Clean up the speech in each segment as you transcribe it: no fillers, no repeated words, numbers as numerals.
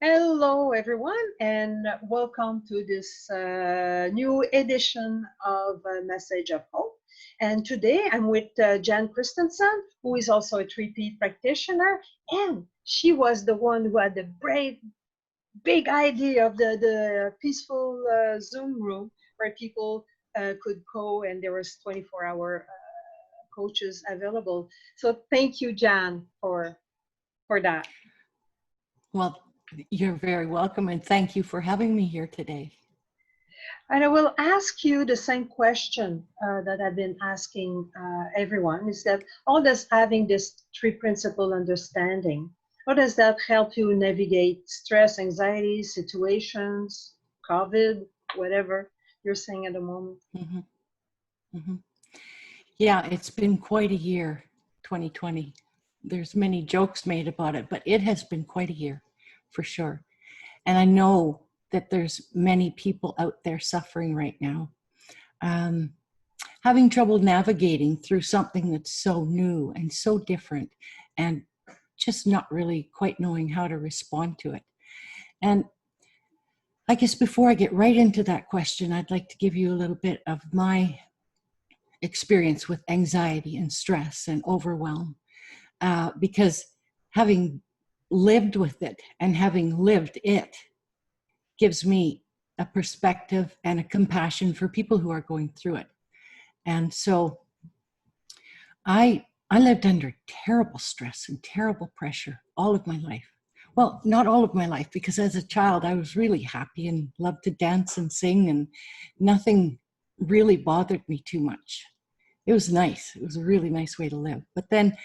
Hello, everyone, and welcome to this new edition of Message of Hope. And today I'm with Jan Christenson, who is also a 3P practitioner, and she was the one who had the brave, big idea of the peaceful Zoom room where people could go, and there was 24-hour coaches available. So thank you, Jan, for that. Well, you're very welcome, and thank you for having me here today. And I will ask you the same question that I've been asking everyone is that how does having this three principle understanding, how does that help you navigate stress, anxiety, situations, COVID, whatever you're saying at the moment? Mm-hmm. Mm-hmm. Yeah, it's been quite a year, 2020. There's many jokes made about it, but it has been quite a year for sure. And I know that there's many people out there suffering right now, having trouble navigating through something that's so new and so different and just not really quite knowing how to respond to it. And I guess before I get right into that question, I'd like to give you a little bit of my experience with anxiety and stress and overwhelm, because having lived with it and having lived it gives me a perspective and a compassion for people who are going through it. And so I lived under terrible stress and terrible pressure all of my life. Well, not all of my life, because as a child, I was really happy and loved to dance and sing, and nothing really bothered me too much. It was nice. It was a really nice way to live. But then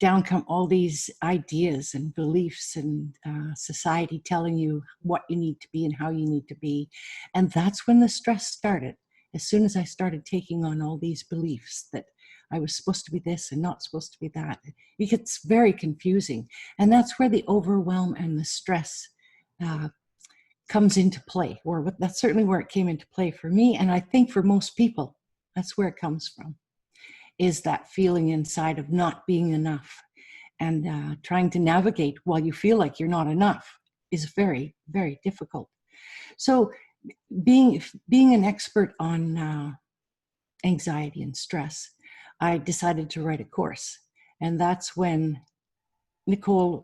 down come all these ideas and beliefs and society telling you what you need to be and how you need to be. And that's when the stress started. As soon as I started taking on all these beliefs that I was supposed to be this and not supposed to be that, it gets very confusing. And that's where the overwhelm and the stress comes into play, or that's certainly where it came into play for me. And I think for most people, that's where it comes from, is that feeling inside of not being enough, and trying to navigate while you feel like you're not enough is very, very difficult. So being an expert on anxiety and stress, I decided to write a course. And that's when Nicola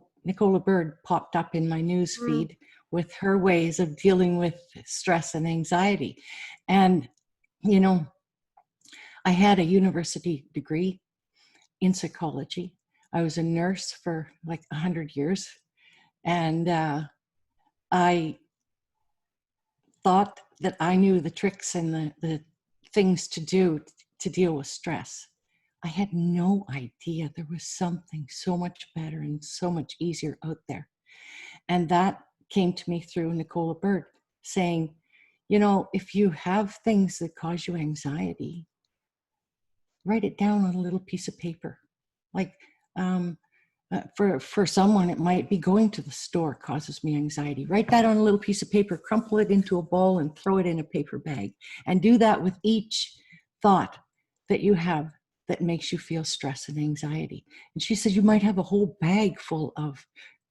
Bird popped up in my news feed with her ways of dealing with stress and anxiety. And, you know, I had a university degree in psychology. I was a nurse for like 100 years. And I thought that I knew the tricks and the things to do to deal with stress. I had no idea there was something so much better and so much easier out there. And that came to me through Nicola Bird saying, you know, if you have things that cause you anxiety, write it down on a little piece of paper. Like for someone, it might be going to the store causes me anxiety. Write that on a little piece of paper, crumple it into a ball and throw it in a paper bag. And do that with each thought that you have that makes you feel stress and anxiety. And she said, you might have a whole bag full of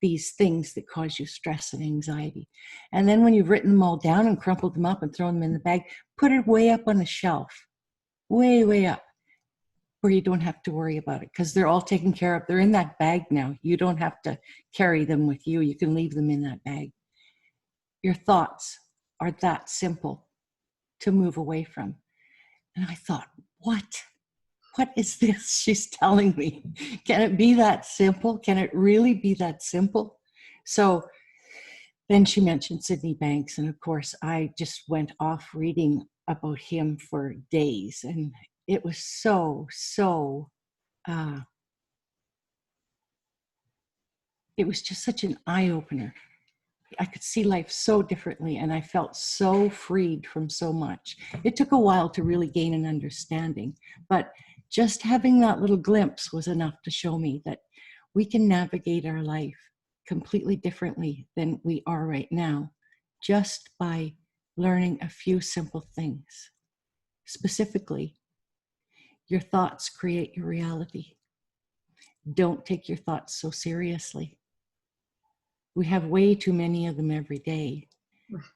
these things that cause you stress and anxiety. And then when you've written them all down and crumpled them up and thrown them in the bag, put it way up on the shelf, way, way up, where you don't have to worry about it, because they're all taken care of. They're in that bag now. You don't have to carry them with you. You can leave them in that bag. Your thoughts are that simple to move away from. And I thought, what is this she's telling me? Can it be that simple? Can it really be that simple? So then she mentioned Sydney Banks. And of course, I just went off reading about him for days. And it was so it was just such an eye-opener. I could see life so differently, and I felt so freed from so much. It took a while to really gain an understanding, but just having that little glimpse was enough to show me that we can navigate our life completely differently than we are right now, just by learning a few simple things. Specifically, your thoughts create your reality. Don't take your thoughts so seriously. We have way too many of them every day.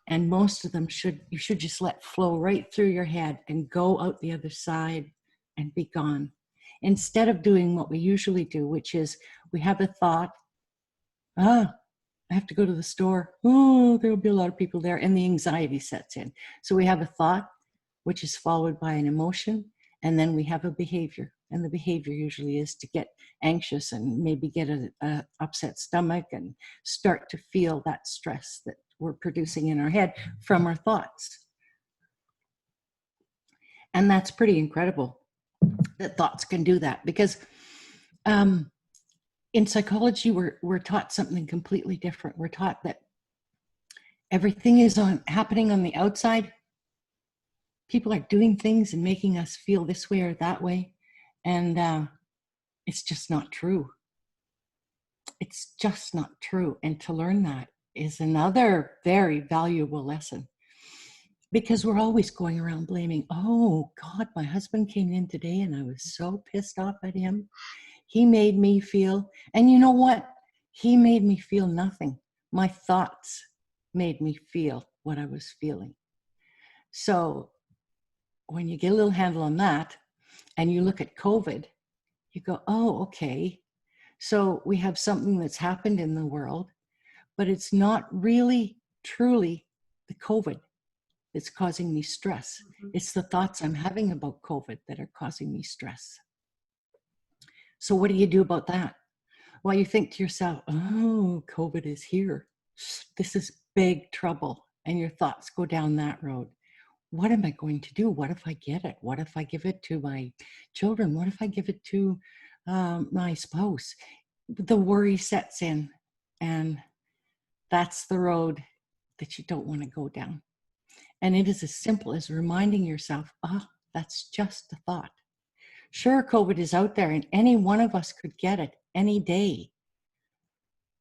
And most of them you should just let flow right through your head and go out the other side and be gone. Instead of doing what we usually do, which is we have a thought, I have to go to the store. Oh, there'll be a lot of people there. And the anxiety sets in. So we have a thought, which is followed by an emotion. And then we have a behavior. And the behavior usually is to get anxious and maybe get a upset stomach and start to feel that stress that we're producing in our head from our thoughts. And that's pretty incredible that thoughts can do that, because in psychology, we're taught something completely different. We're taught that everything is happening on the outside. People are doing things and making us feel this way or that way. And it's just not true. It's just not true. And to learn that is another very valuable lesson, because we're always going around blaming, oh God, my husband came in today and I was so pissed off at him. He made me feel, and you know what? He made me feel nothing. My thoughts made me feel what I was feeling. So when you get a little handle on that and you look at COVID, you go, oh, okay. So we have something that's happened in the world, but it's not really truly the COVID that's causing me stress. It's the thoughts I'm having about COVID that are causing me stress. So what do you do about that? Well, you think to yourself, oh, COVID is here. This is big trouble. And your thoughts go down that road. What am I going to do? What if I get it? What if I give it to my children? What if I give it to my spouse? The worry sets in, and that's the road that you don't want to go down. And it is as simple as reminding yourself, that's just a thought. Sure, COVID is out there and any one of us could get it any day.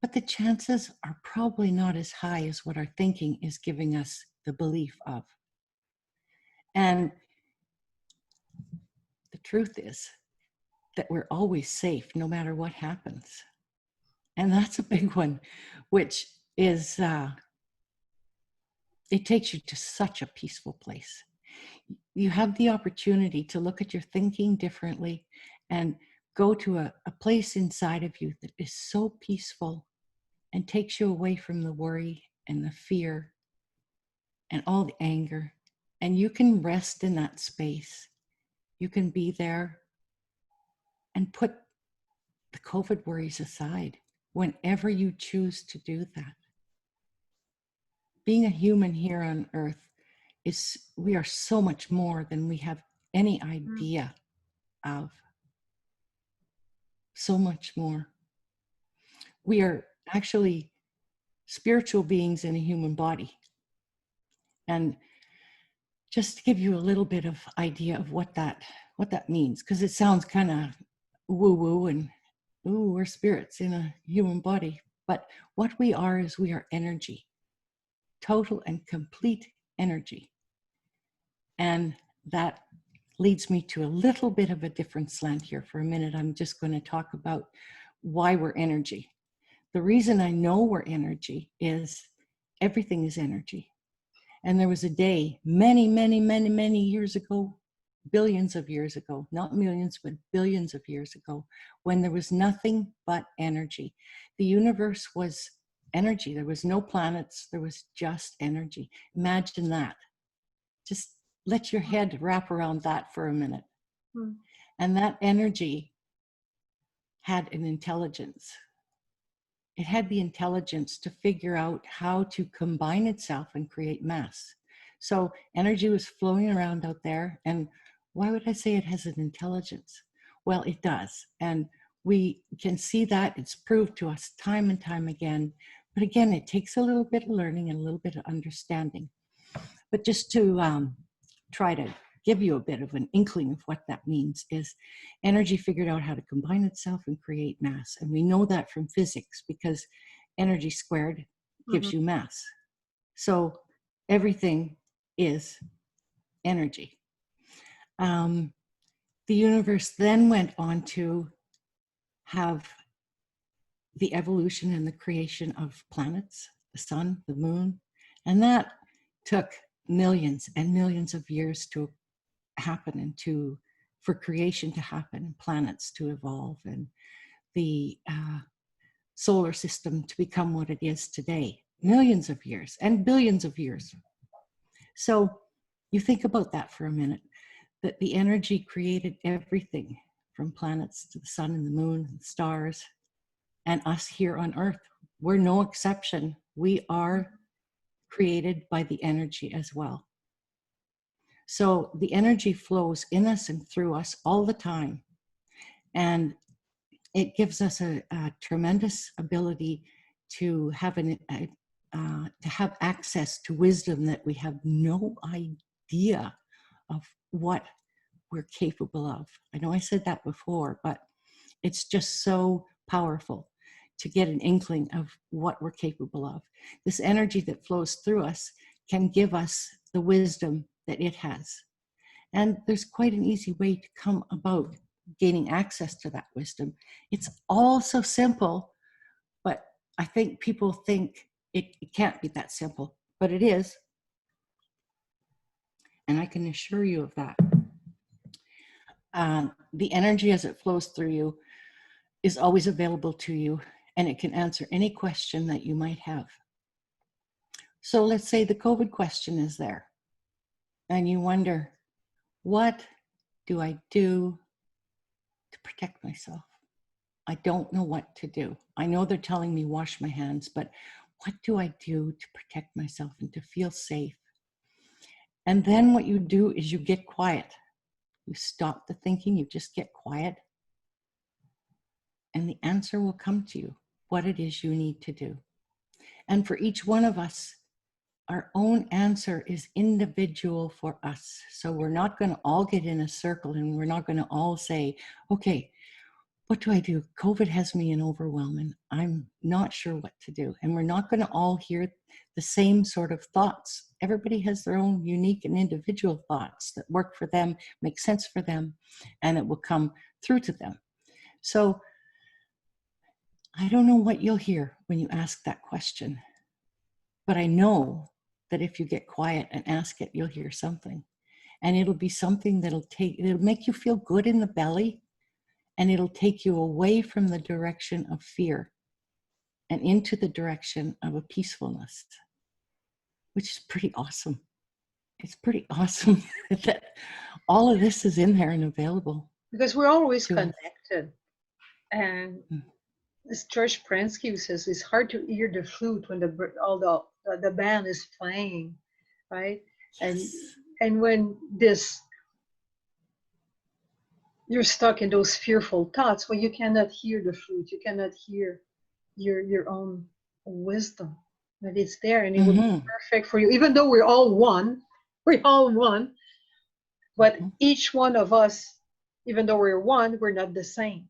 But the chances are probably not as high as what our thinking is giving us the belief of. And the truth is that we're always safe no matter what happens. And that's a big one, which is, it takes you to such a peaceful place. You have the opportunity to look at your thinking differently and go to a place inside of you that is so peaceful and takes you away from the worry and the fear and all the anger. And you can rest in that space. You can be there and put the COVID worries aside whenever you choose to do that. Being a human here on earth we are so much more than we have any idea of. So much more. We are actually spiritual beings in a human body. And just to give you a little bit of idea of what that means, because it sounds kind of woo-woo and ooh, we're spirits in a human body. But what we are is we are energy, total and complete energy. And that leads me to a little bit of a different slant here for a minute. I'm just going to talk about why we're energy. The reason I know we're energy is everything is energy. And there was a day many, many, many, many years ago, billions of years ago, not millions, but billions of years ago, when there was nothing but energy. The universe was energy. There was no planets. There was just energy. Imagine that. Just let your head wrap around that for a minute. And that energy had an intelligence. It had the intelligence to figure out how to combine itself and create mass. So energy was flowing around out there. And why would I say it has an intelligence? Well, it does. And we can see that. It's proved to us time and time again. But again, it takes a little bit of learning and a little bit of understanding. But just to try to give you a bit of an inkling of what that means is energy figured out how to combine itself and create mass. And we know that from physics because energy squared gives you mass. So everything is energy. The universe then went on to have the evolution and the creation of planets, the sun, the moon. And that took millions and millions of years to happen and for creation to happen, planets to evolve, and the solar system to become what it is today. Millions of years and billions of years. So you think about that for a minute, that the energy created everything from planets to the sun and the moon and the stars, and us here on Earth. We're no exception. We are created by the energy as well. So the energy flows in us and through us all the time. And it gives us a tremendous ability to have access to wisdom that we have no idea of what we're capable of. I know I said that before, but it's just so powerful to get an inkling of what we're capable of. This energy that flows through us can give us the wisdom that it has. And there's quite an easy way to come about gaining access to that wisdom. It's all so simple, but I think people think it can't be that simple, but it is. And I can assure you of that. The energy as it flows through you is always available to you, and it can answer any question that you might have. So let's say the COVID question is there, and you wonder, what do I do to protect myself? I don't know what to do. I know they're telling me wash my hands, but what do I do to protect myself and to feel safe? And then what you do is you get quiet. You stop the thinking, you just get quiet, and the answer will come to you, what it is you need to do. And for each one of us, our own answer is individual for us. So we're not going to all get in a circle and we're not going to all say, okay, what do I do? COVID has me in overwhelm and I'm not sure what to do. And we're not going to all hear the same sort of thoughts. Everybody has their own unique and individual thoughts that work for them, make sense for them, and it will come through to them. So I don't know what you'll hear when you ask that question, but I know that if you get quiet and ask it, you'll hear something. And it'll be something it'll make you feel good in the belly, and it'll take you away from the direction of fear and into the direction of a peacefulness, which is pretty awesome. It's pretty awesome that all of this is in there and available. Because we're always connected. And this George Prensky says it's hard to hear the flute when the band is playing, right? Yes. And when you're stuck in those fearful thoughts, well, you cannot hear the flute, you cannot hear your own wisdom. But it's there, and it will be perfect for you. Even though we're all one, but each one of us, even though we're one, we're not the same.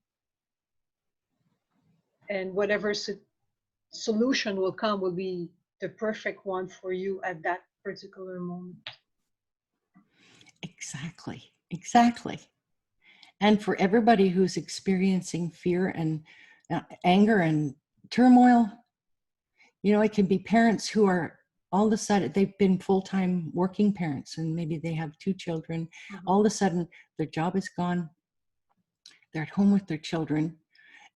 And whatever solution will come will be the perfect one for you at that particular moment. Exactly. And for everybody who's experiencing fear and anger and turmoil, it can be parents who are all of a sudden, they've been full-time working parents and maybe they have 2 children. All of a sudden, their job is gone. They're at home with their children.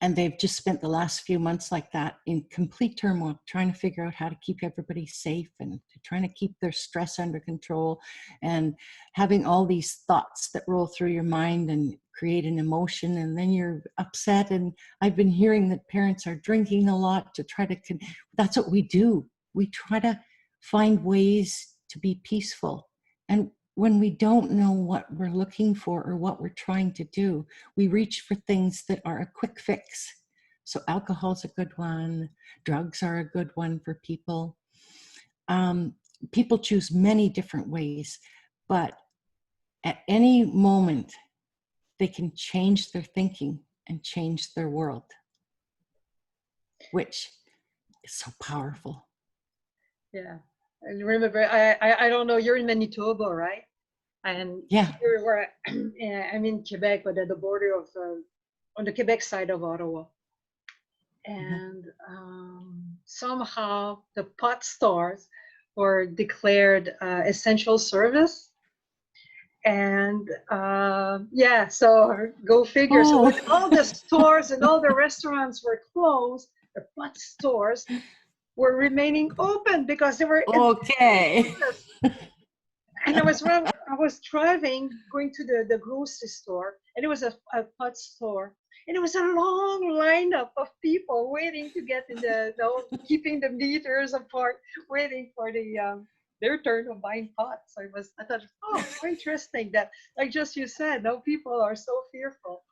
And they've just spent the last few months like that in complete turmoil, trying to figure out how to keep everybody safe and trying to keep their stress under control, and having all these thoughts that roll through your mind and create an emotion, and then you're upset. And I've been hearing that parents are drinking a lot to try to, that's what we do. We try to find ways to be peaceful. And when we don't know what we're looking for or what we're trying to do, we reach for things that are a quick fix. So alcohol's a good one. Drugs are a good one for people. People choose many different ways, but at any moment, they can change their thinking and change their world, which is so powerful. Yeah. And remember, I don't know, you're in Manitoba, right? And yeah, here where I'm in Quebec, but at the border of, on the Quebec side of Ottawa. and somehow the pot stores were declared essential service. And yeah, so go figure. So when Oh, all the stores and all the restaurants were closed, the pot stores were remaining open because they were in okay. business. And I was driving, going to the grocery store, and it was a pot store, and it was a long lineup of people waiting to get in keeping the meters apart, waiting for their turn of buying pots. So I thought, oh, how interesting that, like just you said, no, people are so fearful.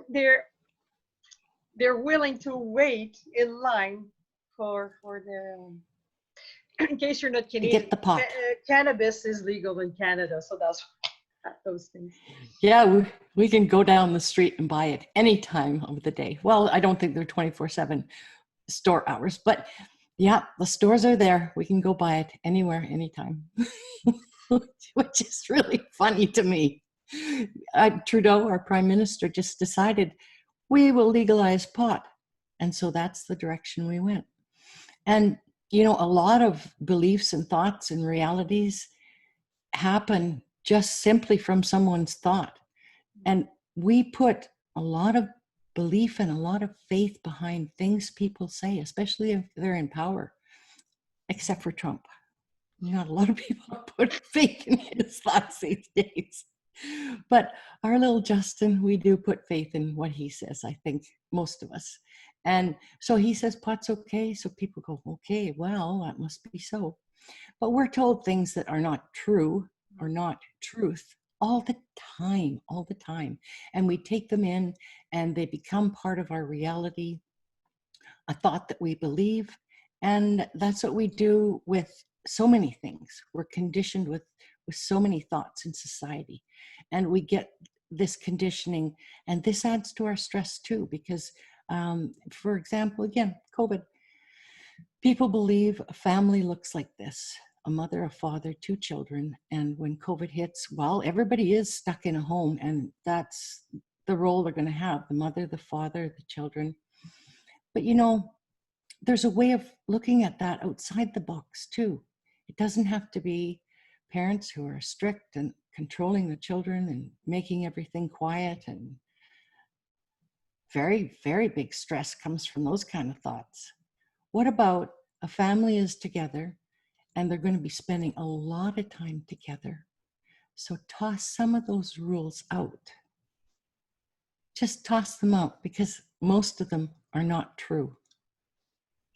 They're they're willing to wait in line for the in case you're not To Canadian, get the pot. cannabis is legal in Canada, so that's those things. Yeah, we can go down the street and buy it any time of the day. Well, I don't think they're 24/7 store hours, but yeah, the stores are there. We can go buy it anywhere, anytime, which is really funny to me. Trudeau, our prime minister, just decided we will legalize pot. And so that's the direction we went. And, you know, a lot of beliefs and thoughts and realities happen just simply from someone's thought. And we put a lot of belief and a lot of faith behind things people say, especially if they're in power, except for Trump. Not a lot of people put faith in his thoughts these days. But our little Justin, we do put faith in what he says, I think, most of us. And so he says pot's okay. So people go, okay, well, that must be so. But we're told things that are not true or not truth all the all the time. And we take them in and they become part of our reality, a thought that we believe. And that's what we do with so many things. We're conditioned with so many thoughts in society. And we get this conditioning, and this adds to our stress too, because, for example, again, COVID, people believe a family looks like this: a mother, a father, two children. And when COVID hits, well, everybody is stuck in a home, and that's the role they're going to have: the mother, the father, the children. But you know, there's a way of looking at that outside the box too. It doesn't have to be parents who are strict and controlling the children and making everything quiet, and very, very big stress comes from those kind of thoughts. What about a family is together and they're going to be spending a lot of time together? So toss some of those rules out. Just toss them out, because most of them are not true.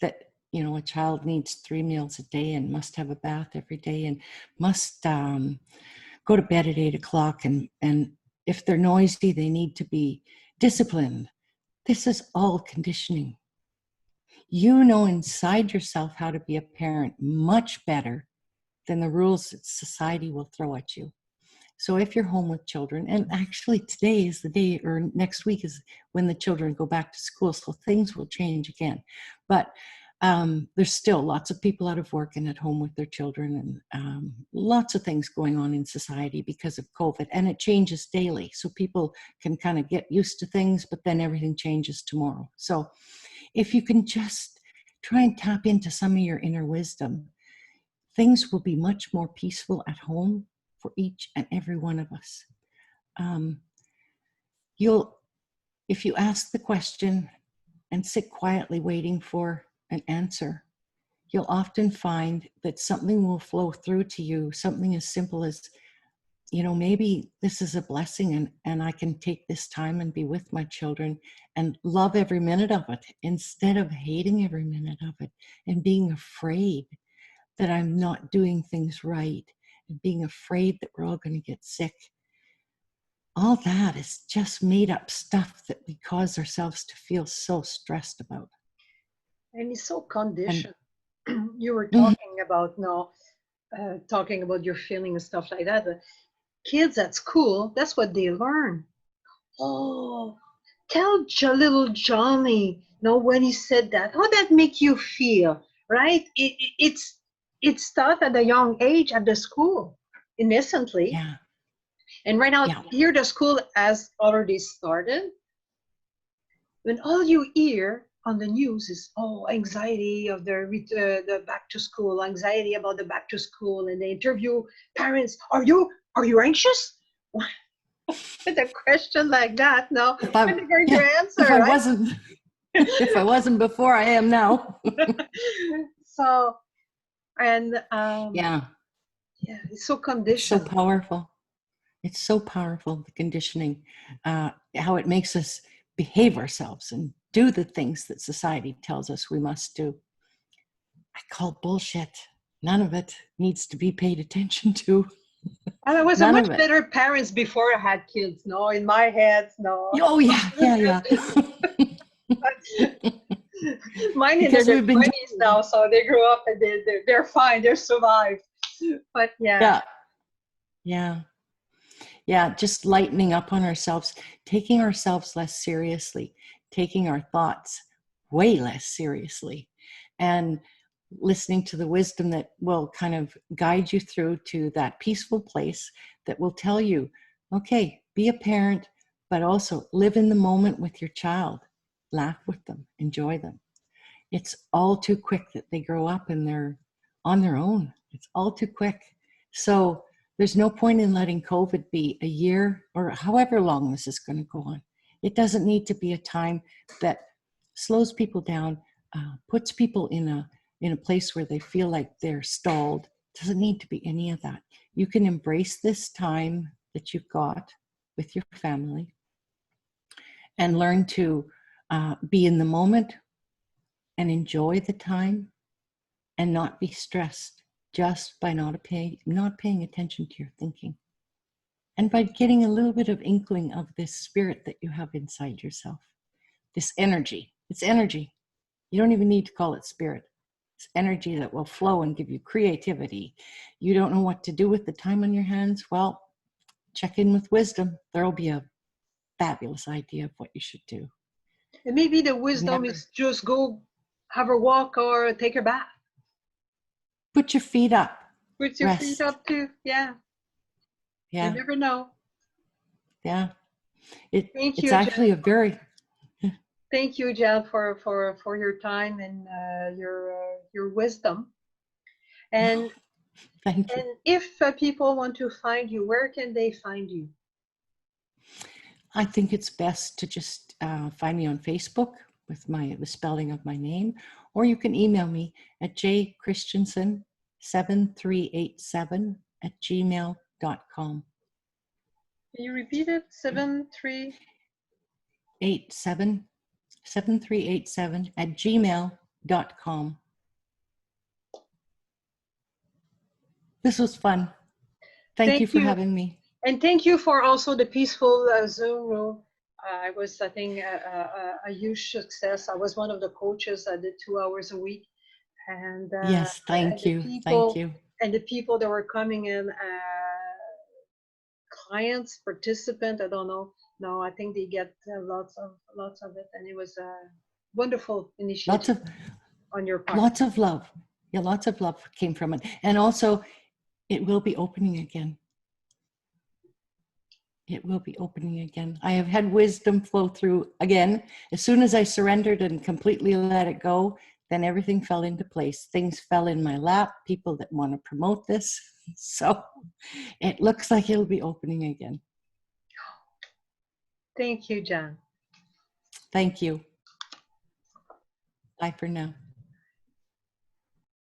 That, you know, a child needs 3 meals a day and must have a bath every day and must go to bed at 8 o'clock. And if they're noisy, they need to be disciplined. This is all conditioning. You know inside yourself how to be a parent much better than the rules that society will throw at you. So if you're home with children, and actually today is the day, or next week is when the children go back to school, so things will change again. But there's still lots of people out of work and at home with their children, and lots of things going on in society because of COVID, and it changes daily. So people can kind of get used to things, but then everything changes tomorrow. So if you can just try and tap into some of your inner wisdom, things will be much more peaceful at home for each and every one of us. If you ask the question and sit quietly waiting for an answer, you'll often find that something will flow through to you, something as simple as, you know, maybe this is a blessing, and I can take this time and be with my children and love every minute of it instead of hating every minute of it and being afraid that I'm not doing things right and being afraid that we're all going to get sick. All that is just made up stuff that we cause ourselves to feel so stressed about. And it's so And conditioned. You were mhm, talking about no, talking about your feeling and stuff like that. But kids at school, that's what they learn. Oh, tell little Johnny, no, when he said that, how that make you feel, right? It's taught at a young age at the school, innocently. yeah, And right now, yeah, here the school has already started. When all you hear on the news is anxiety of the back to school, anxiety about the back to school, and they interview parents. Are you anxious? With a question like that, no, If what are I, they going to yeah, if answer, I right? wasn't, if I wasn't before, I am now. So, and Yeah, yeah, it's so it's so conditioned. powerful. It's so powerful, the conditioning, how it makes us behave ourselves and do the things that society tells us we must do. I call bullshit. None of it needs to be paid attention to. And I was a None much of it. better parents before I had kids. No, in my head, no. Oh, yeah, yeah, yeah. Mine in their Because we've been 20s told. now, so they grew up and they're fine. They're survived. But yeah, Yeah, yeah, yeah. Just lightening up on ourselves, taking ourselves less seriously, taking our thoughts way less seriously, and listening to the wisdom that will kind of guide you through to that peaceful place that will tell you, okay, be a parent, but also live in the moment with your child, laugh with them, enjoy them. It's all too quick that they grow up and they're on their own. It's all too quick. So there's no point in letting COVID be a year or however long this is going to go on. It doesn't need to be a time that slows people down, puts people in a place where they feel like they're stalled. It doesn't need to be any of that. You can embrace this time that you've got with your family and learn to be in the moment and enjoy the time and not be stressed just by not paying attention to your thinking. And by getting a little bit of inkling of this spirit that you have inside yourself, this energy. It's energy. You don't even need to call it spirit. It's energy that will flow and give you creativity. You don't know what to do with the time on your hands? Well, check in with wisdom. There'll be a fabulous idea of what you should do. and maybe the wisdom Never is just go have a walk or take a bath. put your feet up, Put your feet rest. up too. Yeah, you Yeah, never know. yeah. Thank It's you, actually Jen. a very, Thank you, Jen, for your time and your wisdom. And thank you. and if people want to find you, where can they find you? I think it's best to just find me on Facebook with the spelling of my name, or you can email me at jchristensen7387@gmail.com. Can you repeat it? 7 3. 7387@gmail.com. This was fun. Thank you Thank for you. having me. And thank you for also the peaceful Zoom room. I was, I think, a huge success. I was one of the coaches. I did 2 hours a week, and Yes, thank the you. Thank people you. that were coming in, clients, participant. I don't know. No, I think they get lots of it, and it was a wonderful Lots initiative of on your part. lots of love. Yeah, lots of love came from it. And also it will be opening again. It will be opening again. I have had wisdom flow through again. As soon as I surrendered and completely let it go, then everything fell into place. Things fell in my lap, people that want to promote this. So it looks like it'll be opening again. Thank you, Jan. Thank you. Bye for now.